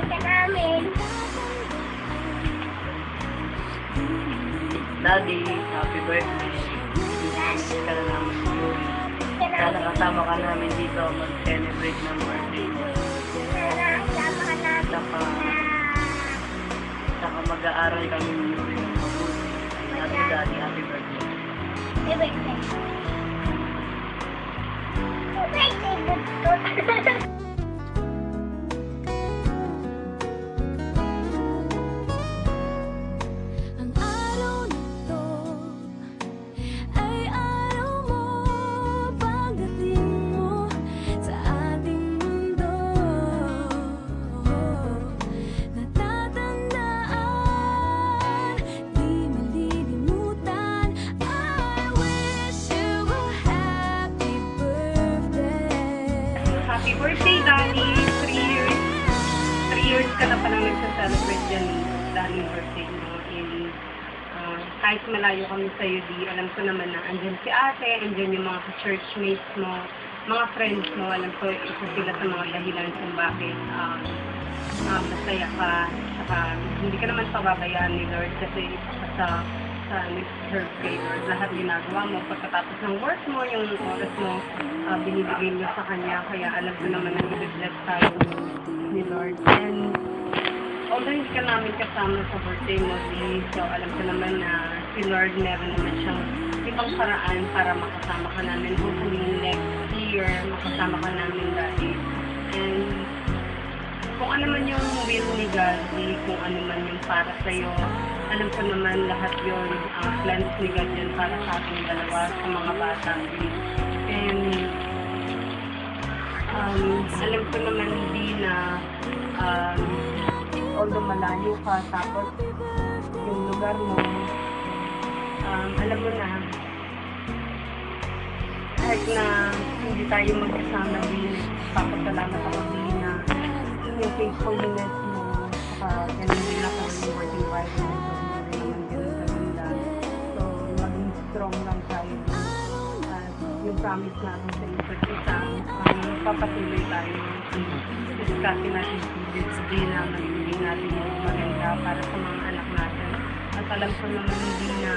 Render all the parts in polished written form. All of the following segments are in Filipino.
ka namin. Daddy, happy birthday. Miss ka na namin yun. Sana kasama ka namin dito mag-celebrate ng birthday mo. Sama ka namin. Saka mag-aaral kami ng mabuti. Happy Daddy, happy birthday. Happy birthday. Happy birthday, good. Ang araw na to ay araw mo, pagdating mo sa ating mundo. Natatandaan, di malilimutan. I wish you a happy birthday. Happy birthday, Danny! 3 years. 3 years ka na palang nagsa-celebrate dyan, Danny, birthday mo. Kahit malayo kami sa'yo, di, alam ko naman na andyan si ate, andyan yung mga churchmates mo, mga friends mo, alam ko isa sila sa mga dahilan kung bakit masaya ka, saka hindi ka naman pababayaan ni Lord kasi sa nag-serve kay Lord, lahat ginagawa mo pagkatapos ng work mo, yung oras mo, binibigay mo sa Kanya, kaya alam ko naman na i-bless tayo ni Lord. And although hindi ka namin kasama sa birthday mo, so alam ko naman na si Lord meron naman siyang ibang paraan para makasama ka namin. Hopefully next year, makasama ka namin dati. And kung ano man yung will ni God, kung ano man yung para sa'yo, alam ko naman lahat yun, plans ni God yun para sa ating dalawa, sa mga bata. And alam ko naman hindi na although malayo ka, tapos yung lugar mo, alam mo na, kahit na hindi tayo magkasama din, papasalamat ako din na yung faithfulness mo, saka ganun din ako yung work environment, so hindi naman ganun kaganda. So, maging strong lang tayo. At yung promise natin sa isa't isa, papatuloy tayo. Discussing natin this day na magiging natin yung maganda para sa mga anak natin. At alam ko naman hindi na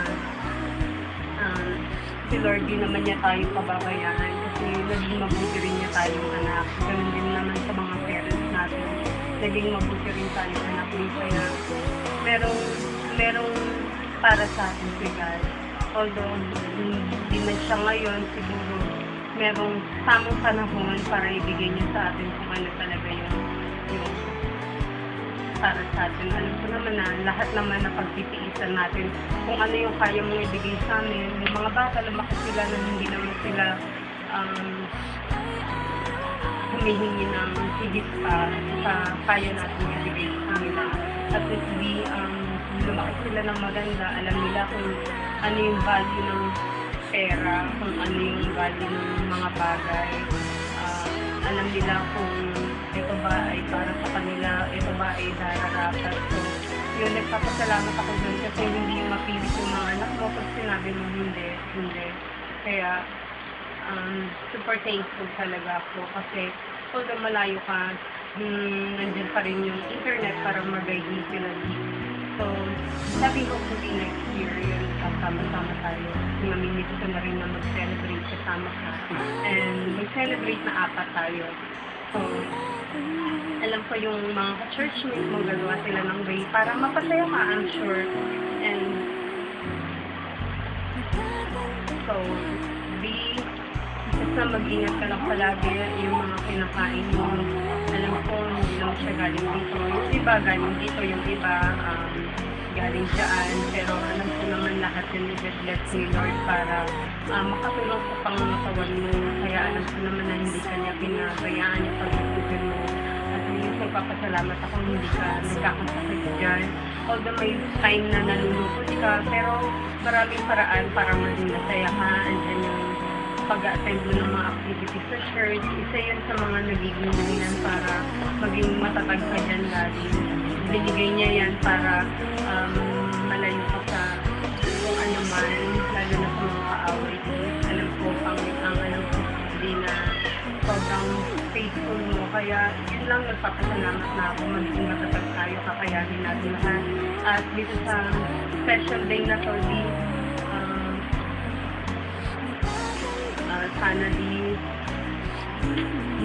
si Lord din naman niya tayo pababayaan kasi naging mabuti rin niya tayong anak. Ganun din naman sa mga parents natin. Naging mabuti rin tayong anak din kaya merong para sa atin si God. Although hindi na siya ngayon, siguro merong tamang panahon para ibigay niya sa atin kung ano talaga yung para sa atin. Alam ko naman na lahat naman na pagtitiisan natin kung ano yung kaya mong ibigay sa amin. Yung mga bata, lumaki sila na hindi naman sila humihingi ng higit pa sa kaya natin ibigay sa kanila. At least lumaki sila ng maganda. Alam nila kung ano yung value ng pera, kung ano yung value ng mga bagay. Alam nila kung ito ba ay para sa kanila, ito ba ay dararapat. So, yun, nagpapasalamat ako dun kasi hindi yung mapilit yung mga anak mo pag sinabi mo hindi. Kaya, super thankful talaga ako kasi although malayo ka, nandiyan pa rin yung internet para mag-guide mo sila dito. So, sabi ko hopefully next year, yun, kasama-sama tayo. Namimiss ko na rin na mag-celebrate kasama ka. And mag-celebrate na 4 tayo. So, alam ko yung mga churchmates mo gagawa sila ng way para mapasaya ka, I'm sure. And so, basta mag-ingat ka lang palagi yung mga kinakain mo. Alam ko, hindi lang siya galing dito. Yung iba galing dito, yung iba galing dyan. Pero alam ko naman lahat yun i-bless ni Lord para makatulong sa pangangatawan mo. Kaya alam ko naman na hindi ka niya pinabayaan yung pag-isipin mo. At minsan papasalamat ako hindi ka nagkakasakit dyan. Although may time na nalulukot ka, pero maraming paraan para maging masaya ka. Andyan yung pag-attend mo ng mga activities sa church. Isa yun sa mga nagiging dahilan para maging matatag ka dyan lagi. Binigay niya yan para malayo ka sa kung ano man, lalo na sa mga kaaway. Alam ko, ang alam ko, hindi na sobrang faithful mo kaya yun lang, nagpapasalamat na ako, magiging matatag tayo, kakayanin natin lahat. At dito sa special day na to, di, sana di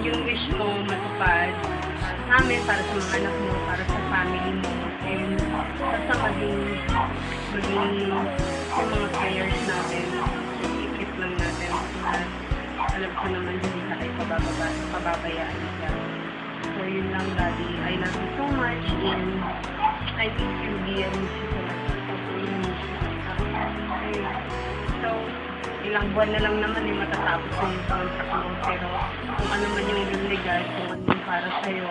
yung wish mo matupad sa amin, para sa mga anak mo, para sa family mo, and basta maging yung mga prayers natin, ikip lang natin, at alam ko naman hindi ka tayo pababayaan siya. So yun lang, Daddy, I love you so much, and I think you'll be a miss you so much. So, ilang buwan na lang naman matatapos yung contract mo, pero kung ano man yung legal, kung ano yung para sa'yo,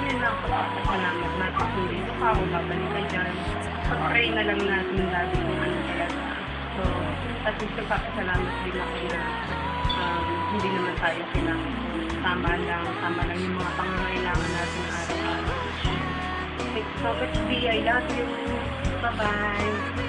yun lang, pagpapasalamat natin kung dito ka o babalik ka dyan. Pag-pray na lang natin lagi kung ano talaga. So, at least pagpapasalamat din ako na hindi naman tayo kailangan. Tama lang yung mga pangangailangan natin araw-araw. Thanks so much, B. I love you. Bye-bye.